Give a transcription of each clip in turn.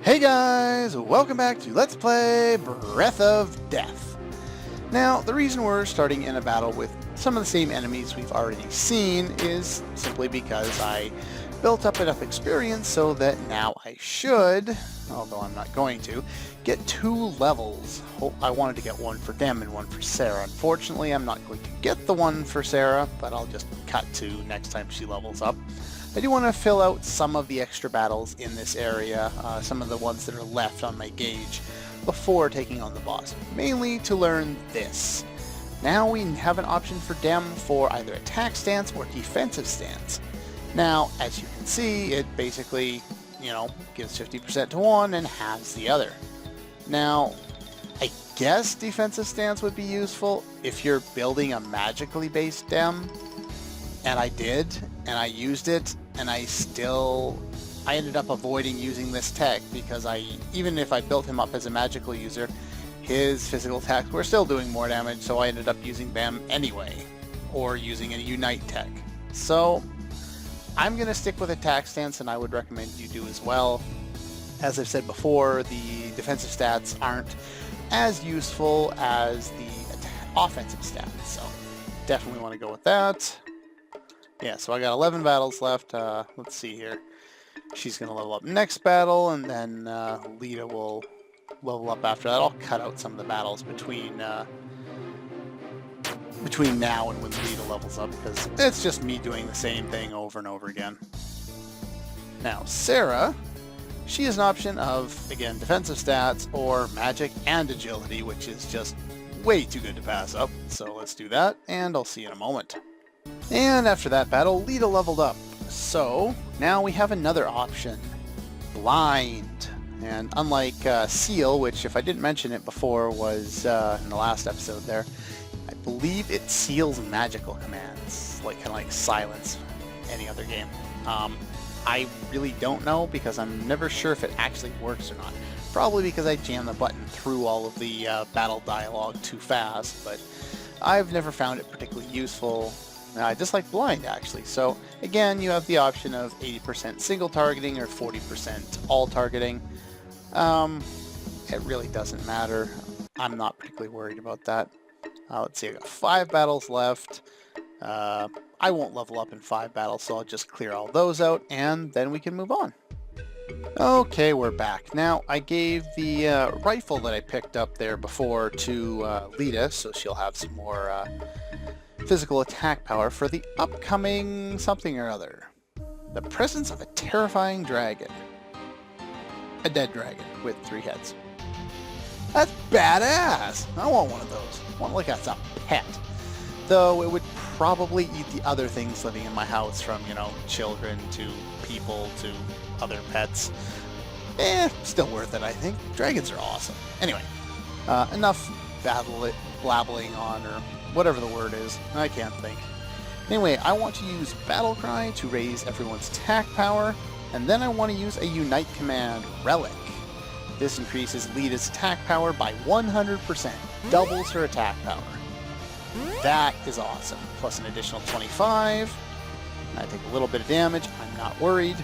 Hey guys, welcome back to Let's Play Breath of Death. Now, the reason we're starting in a battle with some of the same enemies we've already seen is simply because I built up enough experience so that now I should, although I'm not going to, get 2 levels. I wanted to get one for them and one for Sarah. Unfortunately, I'm not going to get the one for Sarah, but I'll just cut to next time she levels up. I do want to fill out some of the extra battles in this area, some of the ones that are left on my gauge, before taking on the boss, mainly to learn this. Now we have an option for Dem for either attack stance or defensive stance. Now, as you can see, it basically, gives 50% to one and halves the other. Now, I guess defensive stance would be useful if you're building a magically based Dem, and I did, and I used it, and I ended up avoiding using this tech because even if I built him up as a magical user, his physical attacks were still doing more damage, so I ended up using them anyway, or using a Unite tech. So I'm going to stick with attack stance, and I would recommend you do as well. As I've said before, the defensive stats aren't as useful as the offensive stats, so definitely want to go with that. Yeah, so I got 11 battles left. Let's see here. She's going to level up next battle, and then Lita will level up after that. I'll cut out some of the battles between now and when Lita levels up, because it's just me doing the same thing over and over again. Now, Sarah, she has an option of, again, defensive stats or magic and agility, which is just way too good to pass up. So let's do that, and I'll see you in a moment. And after that battle, Lita leveled up. So now we have another option, Blind. And unlike Seal, which if I didn't mention it before was in the last episode there, I believe it seals magical commands, kind of like Silence any other game. I really don't know because I'm never sure if it actually works or not. Probably because I jammed the button through all of the battle dialogue too fast, but I've never found it particularly useful. Just like Blind, actually. So again, you have the option of 80% single targeting or 40% all targeting. It really doesn't matter. I'm not particularly worried about that. Let's see, I got 5 battles left. I won't level up in 5 battles, so I'll just clear all those out, and then we can move on. Okay, we're back. Now, I gave the rifle that I picked up there before to Lita, so she'll have some more physical attack power for the upcoming something or other. The presence of a terrifying dragon. A dead dragon with 3 heads. That's badass! I want one of those. I want like that's a pet. Though it would probably eat the other things living in my house, from, children to people to other pets. Still worth it, I think. Dragons are awesome. Anyway, enough blabbling on, or whatever the word is. I can't think. Anyway, I want to use Battle Cry to raise everyone's attack power, and then I want to use a Unite command, Relic. This increases Lita's attack power by 100%, doubles her attack power. That is awesome. Plus an additional 25. I take a little bit of damage, I'm not worried.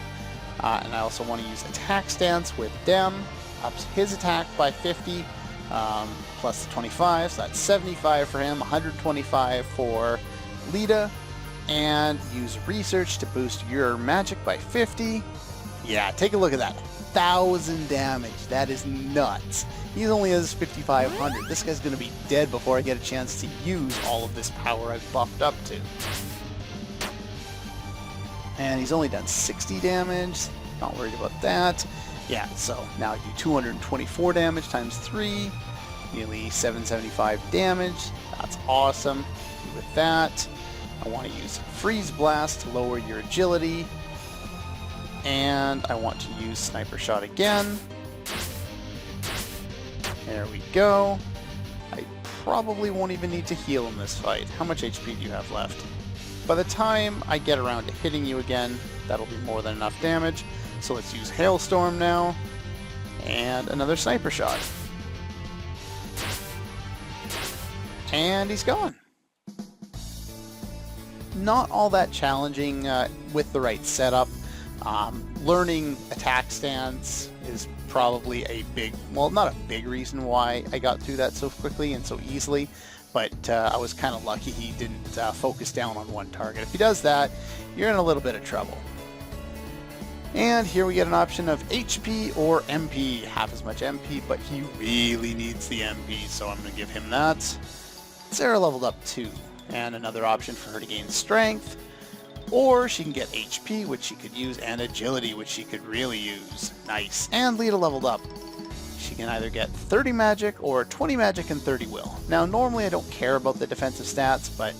And I also want to use attack stance with Dem, ups his attack by 50. Plus the 25, so that's 75 for him, 125 for Lita, and use research to boost your magic by 50. Yeah, take a look at that. 1,000 damage. That is nuts. He only has 5,500. This guy's going to be dead before I get a chance to use all of this power I've buffed up to. And he's only done 60 damage. Not worried about that. Yeah, so now I do 224 damage times 3. Nearly 775 damage. That's awesome. With that, I want to use Freeze Blast to lower your agility. And I want to use Sniper Shot again. There we go. I probably won't even need to heal in this fight. How much HP do you have left? By the time I get around to hitting you again, that'll be more than enough damage. So let's use Hailstorm now. And another Sniper Shot. And he's gone. Not all that challenging with the right setup. Learning attack stance is probably a big, well, not a big reason why I got through that so quickly and so easily, but I was kind of lucky he didn't focus down on one target. If he does that, you're in a little bit of trouble. And here we get an option of HP or MP. Half as much MP, but he really needs the MP, so I'm going to give him that. Sarah leveled up 2, and another option for her to gain strength. Or she can get HP, which she could use, and agility, which she could really use. Nice. And Lita leveled up. She can either get 30 magic or 20 magic and 30 will. Now, normally I don't care about the defensive stats, but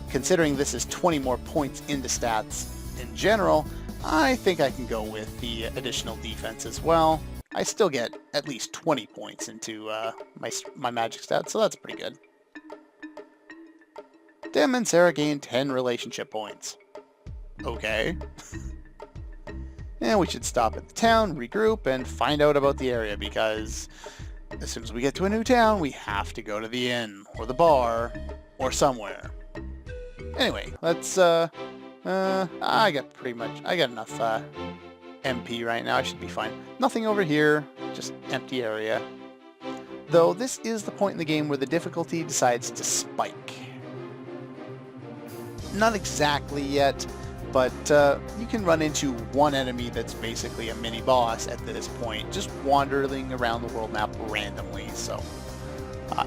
considering this is 20 more points into stats in general, I think I can go with the additional defense as well. I still get at least 20 points into my magic stats, so that's pretty good. Dim and Sarah gain 10 relationship points. Okay. And we should stop at the town, regroup, and find out about the area, because as soon as we get to a new town, we have to go to the inn, or the bar, or somewhere. Anyway, let's, I got enough MP right now. I should be fine. Nothing over here, just empty area. Though this is the point in the game where the difficulty decides to spike. Not exactly yet, but you can run into one enemy that's basically a mini-boss at this point, just wandering around the world map randomly. So,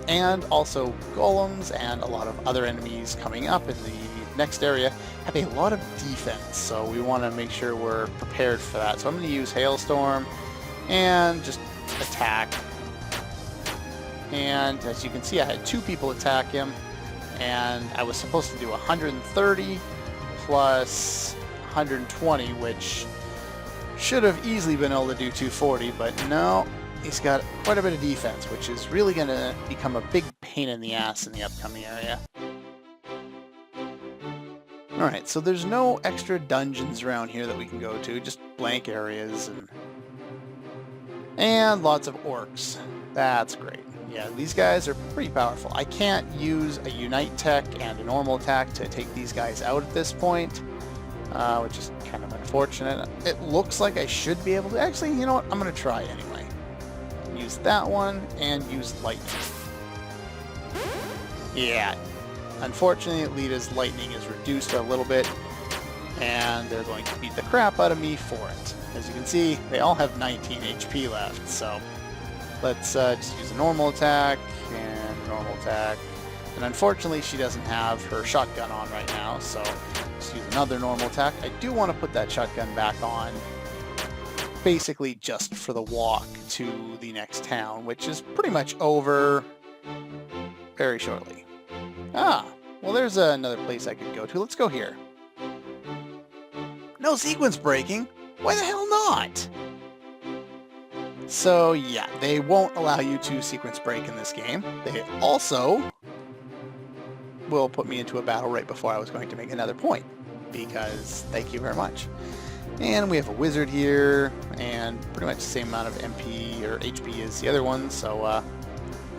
and also golems and a lot of other enemies coming up in the next area have a lot of defense, so we want to make sure we're prepared for that. So I'm going to use Hailstorm and just attack. And as you can see, I had 2 people attack him, and I was supposed to do 130 plus 120, which should have easily been able to do 240, but no, he's got quite a bit of defense, which is really going to become a big pain in the ass in the upcoming area. Alright, so there's no extra dungeons around here that we can go to, just blank areas, and lots of orcs. That's great. Yeah, these guys are pretty powerful. I can't use a Unite tech and a normal attack to take these guys out at this point, which is kind of unfortunate. It looks like I should be able to. Actually, you know what? I'm going to try anyway. Use that one and use lightning. Yeah. Unfortunately, Lita's lightning is reduced a little bit, and they're going to beat the crap out of me for it. As you can see, they all have 19 HP left, so let's just use a normal attack and a normal attack. And unfortunately, she doesn't have her shotgun on right now, so just use another normal attack. I do want to put that shotgun back on, basically just for the walk to the next town, which is pretty much over very shortly. Ah, well, there's another place I could go to. Let's go here. No sequence breaking? Why the hell not? So yeah, they won't allow you to sequence break in this game. They also will put me into a battle right before I was going to make another point, because thank you very much. And we have a wizard here, and pretty much the same amount of MP or HP as the other one, so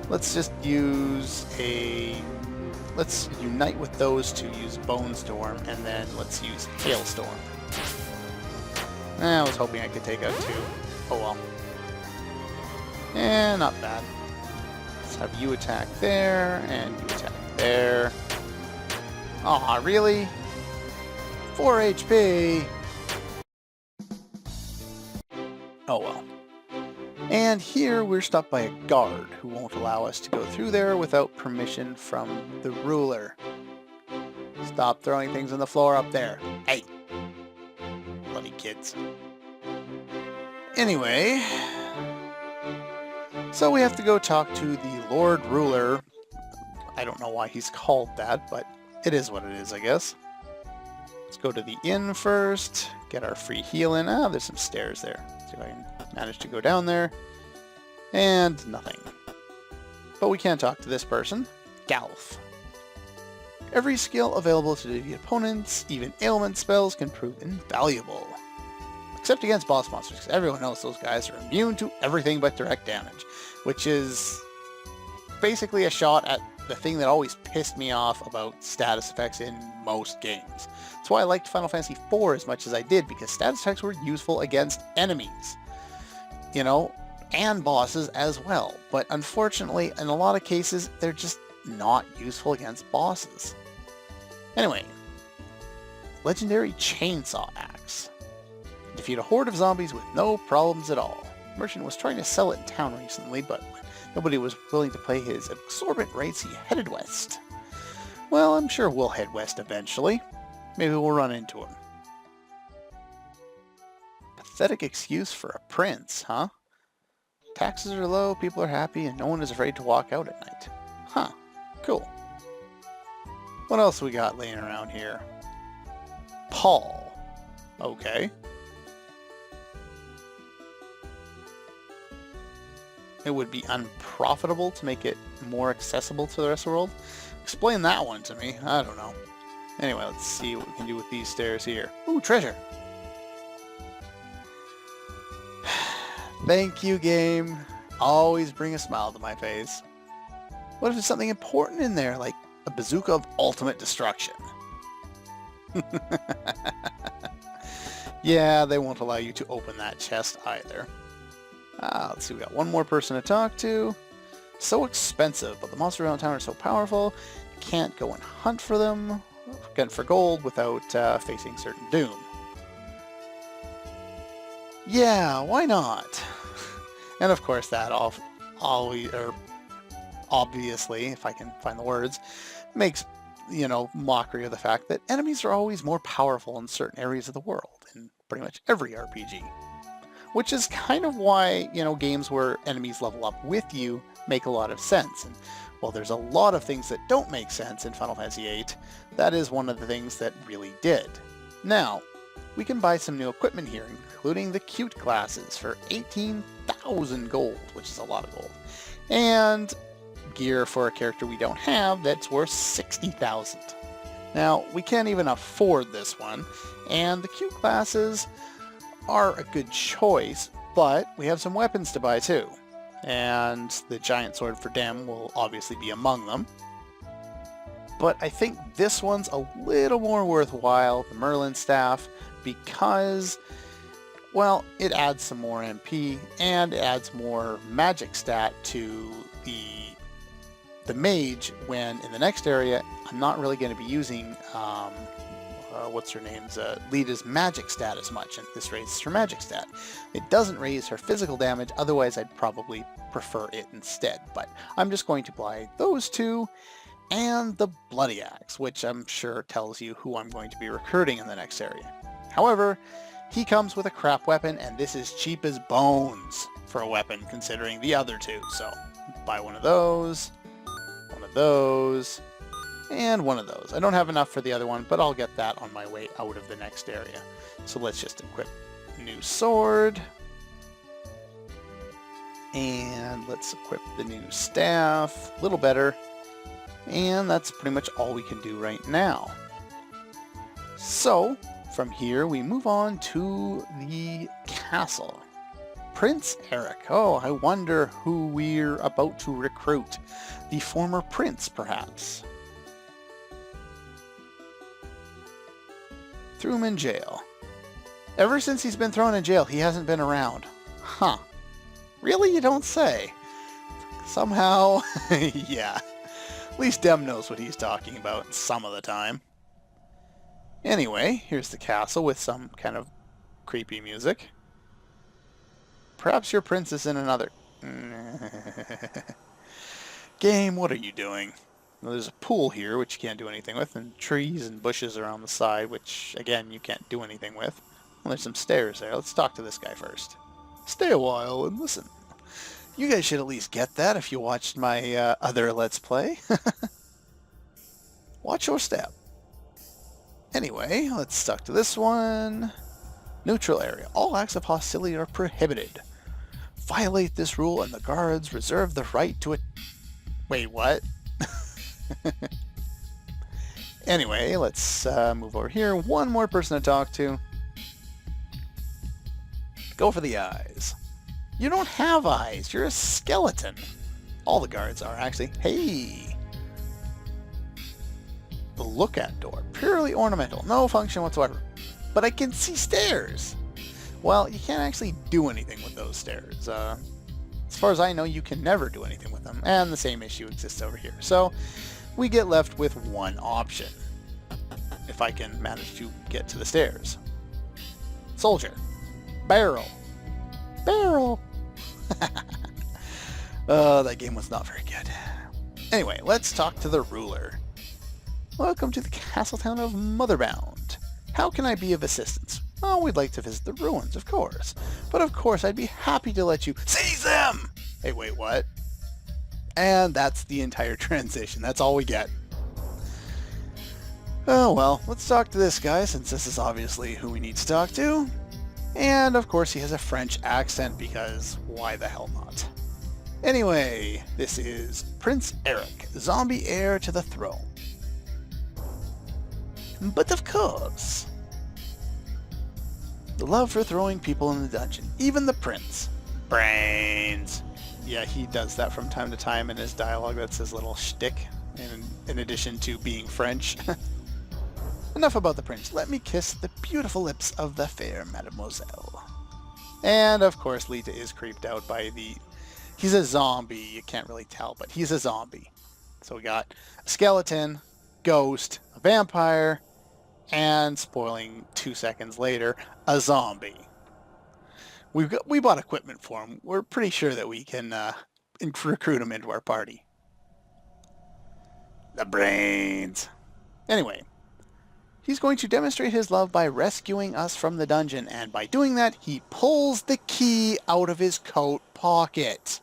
let's just use let's unite with those two, use Bone Storm, and then let's use Hailstorm. I was hoping I could take out 2. Oh well. Eh, not bad. Let's have you attack there, and you attack there. Aw, really? 4 HP! Oh well. And here we're stopped by a guard who won't allow us to go through there without permission from the ruler. Stop throwing things on the floor up there. Hey! Bloody kids. Anyway, so we have to go talk to the Lord Ruler. I don't know why he's called that, but it is what it is, I guess. Let's go to the inn first, get our free heal in. Ah, there's some stairs there. See if I can manage to go down there. And nothing. But we can talk to this person, Galf. Every skill available to the opponents, even ailment spells, can prove invaluable. Except against boss monsters, because everyone knows those guys are immune to everything but direct damage, which is basically a shot at the thing that always pissed me off about status effects in most games. That's why I liked Final Fantasy IV as much as I did, because status effects were useful against enemies. you know, and bosses as well. But unfortunately, in a lot of cases, they're just not useful against bosses. Anyway, legendary chainsaw axe. Defeat a horde of zombies with no problems at all. Merchant was trying to sell it in town recently, but nobody was willing to pay his exorbitant rates. He headed west. Well, I'm sure we'll head west eventually. Maybe we'll run into him. Pathetic excuse for a prince, huh? Taxes are low, people are happy, and no one is afraid to walk out at night. Huh. Cool. What else we got laying around here? Paul. Okay. It would be unprofitable to make it more accessible to the rest of the world. Explain that one to me. I don't know. Anyway, let's see what we can do with these stairs here. Ooh, treasure! Thank you, game. Always bring a smile to my face. What if there's something important in there, like a bazooka of ultimate destruction? Yeah, they won't allow you to open that chest either. Let's see, we got one more person to talk to. So expensive, but the monsters around town are so powerful, you can't go and hunt for them, for gold without facing certain doom. Yeah, why not? And of course that obviously, if I can find the words, makes, you know, mockery of the fact that enemies are always more powerful in certain areas of the world, in pretty much every RPG. Which is kind of why, you know, games where enemies level up with you make a lot of sense. And while there's a lot of things that don't make sense in Final Fantasy VIII, that is one of the things that really did. Now, we can buy some new equipment here, including the cute classes for 18,000 gold, which is a lot of gold. And gear for a character we don't have that's worth 60,000. Now, we can't even afford this one, and the cute classes are a good choice, but we have some weapons to buy too. And the giant sword for Dem will obviously be among them. But I think this one's a little more worthwhile, the Merlin staff, because, well, it adds some more MP and it adds more magic stat to the mage, when in the next area I'm not really going to be using what's her name's Lita's magic stat as much, and this raises her magic stat. It doesn't raise her physical damage, otherwise I'd probably prefer it instead, but I'm just going to buy those two and the Bloody Axe, which I'm sure tells you who I'm going to be recruiting in the next area. However, he comes with a crap weapon, and this is cheap as bones for a weapon considering the other two, so buy one of those, and one of those. I don't have enough for the other one, but I'll get that on my way out of the next area. So let's just equip new sword. And let's equip the new staff. A little better. And that's pretty much all we can do right now. So, from here we move on to the castle. Prince Eric. Oh, I wonder who we're about to recruit. The former prince, perhaps. Threw him in jail. Ever since he's been thrown in jail, he hasn't been around. Huh. Really? You don't say. Somehow, yeah. At least Dem knows what he's talking about some of the time. Anyway, here's the castle with some kind of creepy music. Perhaps your prince is in another... Game, what are you doing? Well, there's a pool here, which you can't do anything with, and trees and bushes around the side, which, again, you can't do anything with. Well, there's some stairs there. Let's talk to this guy first. Stay a while and listen. You guys should at least get that if you watched my other Let's Play. Watch your step. Anyway, let's talk to this one. Neutral area. All acts of hostility are prohibited. Violate this rule and the guards reserve the right to it. Wait, what? Anyway, let's move over here. One more person to talk to. Go for the eyes. You don't have eyes. You're a skeleton. All the guards are, actually. Hey! The look-at door. Purely ornamental. No function whatsoever. But I can see stairs. well, you can't actually do anything with those stairs. As far as I know, you can never do anything with them, and the same issue exists over here. So we get left with one option, if I can manage to get to the stairs. Soldier. Barrel. Barrel. That game was not very good. Anyway, let's talk to the ruler. Welcome to the castle town of Motherbound. How can I be of assistance? Oh, we'd like to visit the ruins, of course. But of course, I'd be happy to let you seize them! Hey, wait, what? And that's the entire transition. That's all we get. Oh, well, let's talk to this guy, since this is obviously who we need to talk to. And, of course, he has a French accent, because why the hell not? Anyway, this is Prince Eric, zombie heir to the throne. But of course, the love for throwing people in the dungeon, even the prince. Brains. Yeah, he does that from time to time in his dialogue. That's his little shtick, in addition to being French. Enough about the prince. Let me kiss the beautiful lips of the fair mademoiselle. And, of course, Lita is creeped out by the... He's a zombie. You can't really tell, but he's a zombie. So we got a skeleton, ghost, a vampire, and, spoiling 2 seconds later, a zombie. We bought equipment for him. We're pretty sure that we can recruit him into our party. The brains. Anyway, he's going to demonstrate his love by rescuing us from the dungeon, and by doing that, he pulls the key out of his coat pocket.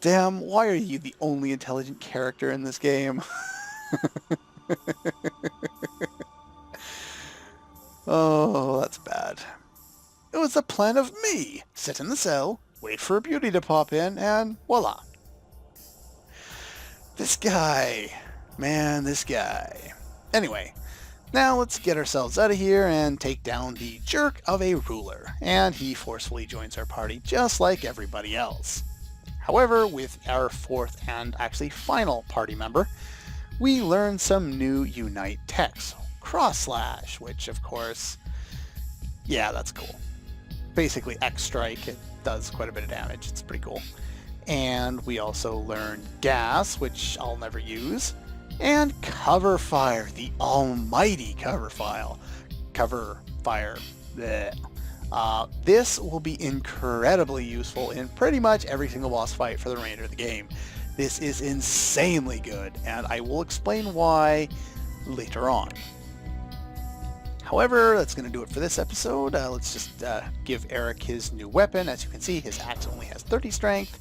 Damn, why are you the only intelligent character in this game? Oh, that's bad. It was a plan of me. Sit in the cell, wait for a beauty to pop in, and voila. This guy. Man, this guy. Anyway, now let's get ourselves out of here and take down the jerk of a ruler. And he forcefully joins our party just like everybody else. However, with our fourth and actually final party member, we learn some new Unite techs. Cross slash, which of course, yeah, that's cool. Basically X strike, it does quite a bit of damage, it's pretty cool. And we also learn gas, which I'll never use, and cover fire, the almighty cover fire. Bleh. This will be incredibly useful in pretty much every single boss fight for the remainder of the game. This is insanely good, and I will explain why later on. However, that's going to do it for this episode. Let's just give Eric his new weapon. As you can see, his axe only has 30 strength.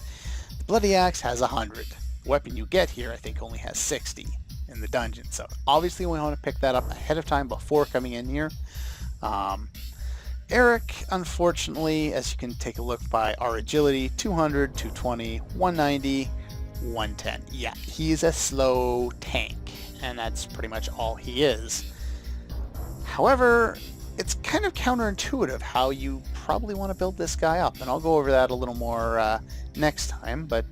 The bloody axe has 100. The weapon you get here, I think, only has 60 in the dungeon. So obviously we want to pick that up ahead of time before coming in here. Eric, unfortunately, as you can take a look by our agility, 200, 220, 190, 110. Yeah, he's a slow tank, and that's pretty much all he is. However, it's kind of counterintuitive how you probably want to build this guy up, and I'll go over that a little more next time, but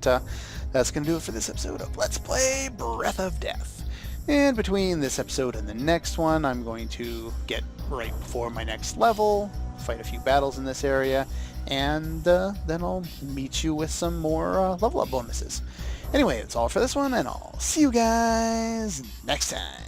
that's going to do it for this episode of Let's Play Breath of Death. And between this episode and the next one, I'm going to get right before my next level, fight a few battles in this area, and then I'll meet you with some more level up bonuses. Anyway, that's all for this one, and I'll see you guys next time.